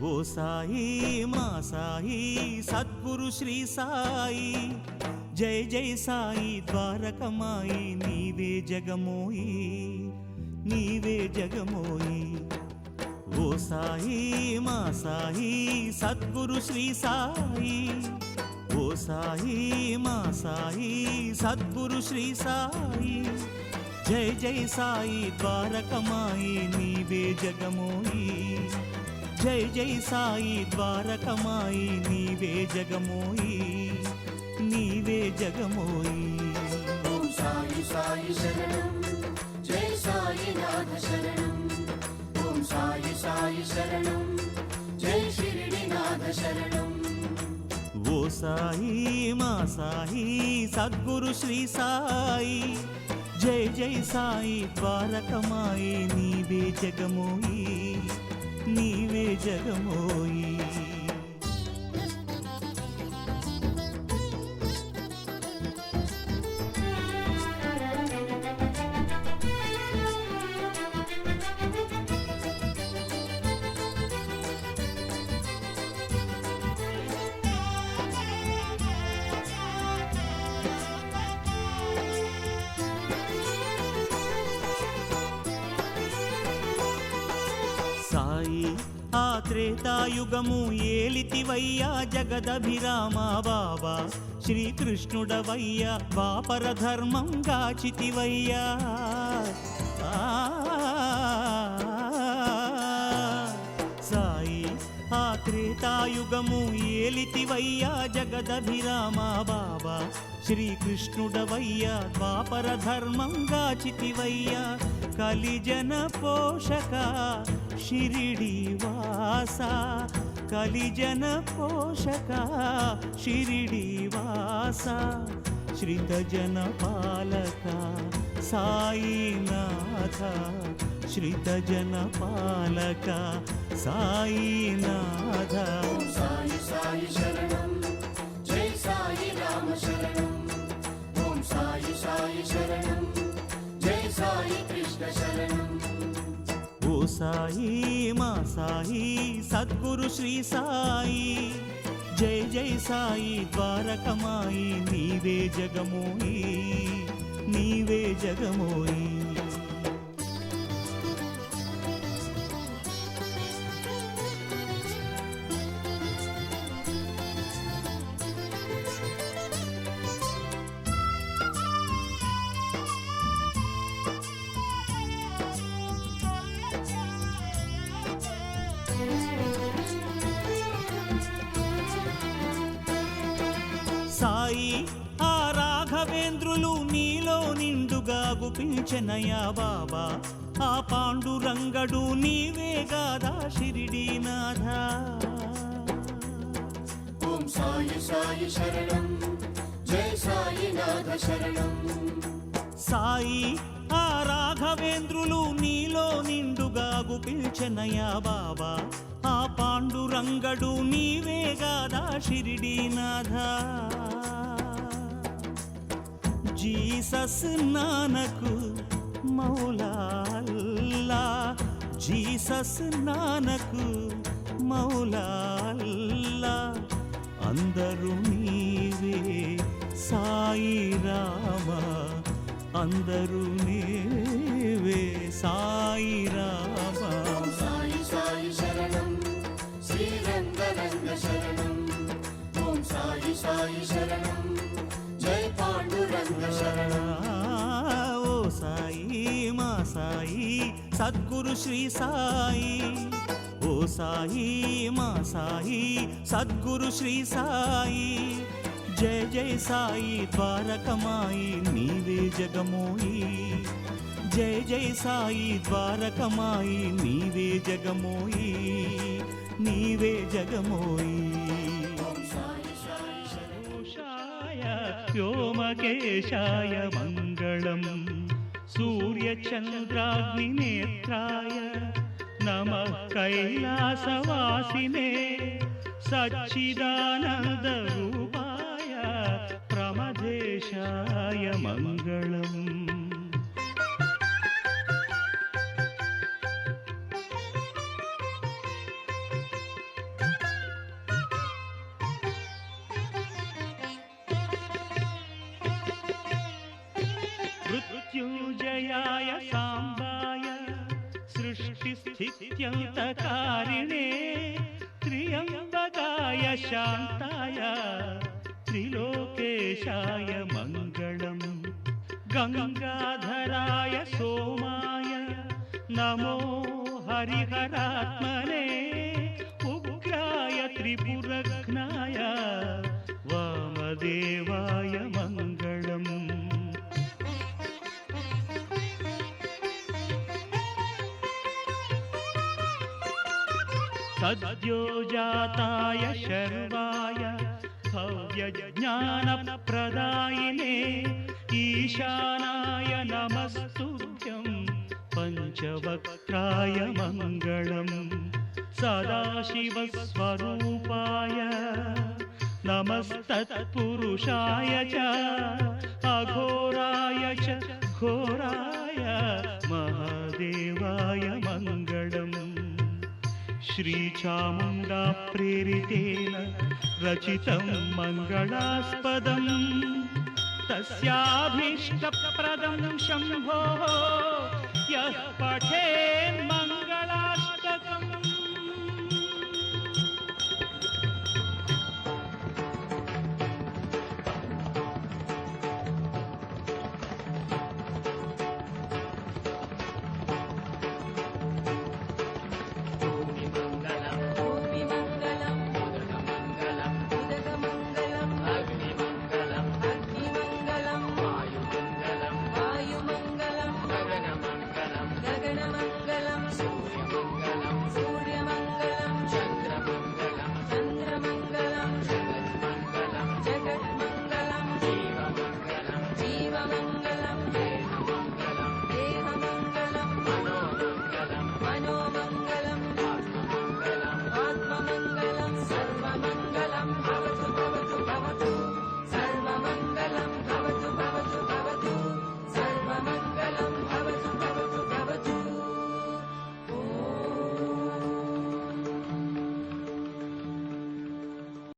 ఓ సాయి మా సాయి సద్గురు శ్రీ సాయి, జై జై సాయి ద్వారకమాయి, నీవే జగమోయి నీవే జగమోయి. ఓ సాయి మా సాయి సద్గురు శ్రీ సాయి, ఓ సాయి మా సాయి సద్గురు శ్రీ సాయి, జై జై సాయి ద్వారకమాయి, నీవే జగమోయి జై జై సాయి ద్వారకమాయి, నీవే జగమోయి నీవే జగమోయి. ఓం సాయి సాయి శరణం, జై సాయి నాథ శరణం. ఓం సాయి సాయి శరణం, జై షిరిడి నాథ శరణం. ఓ సాయి మా సాయి సద్గురు శ్రీ సాయి, జై జై సాయి ద్వారకమాయి, నీవే జగమోయి నీవే జగమోయి. సాయి ఆ త్రేతాయుగము ఏలితివయ్యా జగదభిరామ బాబా, శ్రీకృష్ణుడవయ్యా ద్వాపర ధర్మం గాచితివయ్యా. సాయి ఆ త్రేతాయుగము ఏలితివయ్యా జగదభిరామ బాబా, శ్రీకృష్ణుడవయ్యా ద్వాపర ధర్మం గాచితివయ్యా. కలిజన పోషక షిరిడి వాస, కలిజన పోషక షిరిడి వాస, శ్రితజన పాలక సాయినాథ, శ్రితజన పాలక సాయినాథ. ఓం సాయి సాయి శరణం, జై సాయి రామ శరణం. ఓం సాయి సాయి శరణం, జై సాయి కృష్ణ శరణం. ఓ సాయి మా సాయి సద్గురు శ్రీ సాయి, జై జై సాయి ద్వారకమాయి, నీవే జగమోయి నీవే జగమోయి. సాయి ఆ రాఘవేంద్రులు నీలో నిండుగా గుపించనయా బాబా, ఆ పాండురంగడు నీవే గాదా షిరిడీనాథ. ఓం సాయి సాయి శరణం, జై సాయి నాథ శరణం. సాయి ఆ రాఘవేంద్రులు నీలో నిండుగా గుపించనయా బాబా, ఆ పాండురంగడు నీవే గాదా షిరిడీనాథ. జీసస్ నానకు మౌలా అల్లా, జీసస్ నానకు మౌలా అల్లా, అందరూ నీవే సాయి రామ, అందరూ నీవే సాయి రామ. ఓం సాయి సాయి శరణం, శ్రీరంగరంగ శరణం. ఓం సాయి సాయి శరణం, జై పాండురంగ శరణం. ఓ సాయి మా సాయి సద్గురు శ్రీ సాయి, ఓ సాయి మా సాయి సద్గురు శ్రీ సాయి, జై జై సాయి ద్వారకమాయి, నీవే జగమోయి జై జై సాయి ద్వారకమాయి, నీవే జగమోయి నీవే జగమోయి. ఓం సాయి సాయి శరణం. పురుషాయ వ్యోమకేశాయ మంగళం, సూర్యచంద్రాగ్నినేత్రాయ నమః కైలాసవాసినే, సచ్చిదానందరూపాయ ప్రమదేశాయ మంగళం. जयाय साम्बाय सृष्टिस्थित्यन्तकारिणे त्र्यम्बकाय शान्ताय त्रिलोकेशाय मङ्गलम् गङ्गाधराय सोमाय नमो हरिहरात्मने उग्राय त्रिपुरघ्नाय वामदेवाय मङ्गलम् सद्योजाताय शर्वाय भव्यज्ञानप्रदायिने ईशानाय नमस्तुभ्यं पञ्चवक्त्राय मङ्गलम् सदाशिवस्वरूपाय नमस्तत्पुरुषाय च अघोराय च घोराय महादेवाय मङ्गलम् श्रीचामुण्डा प्रेरितेन रचितं मङ्गलास्पदं तस्याभीष्टप्रदं शम्भोः यः पठेन्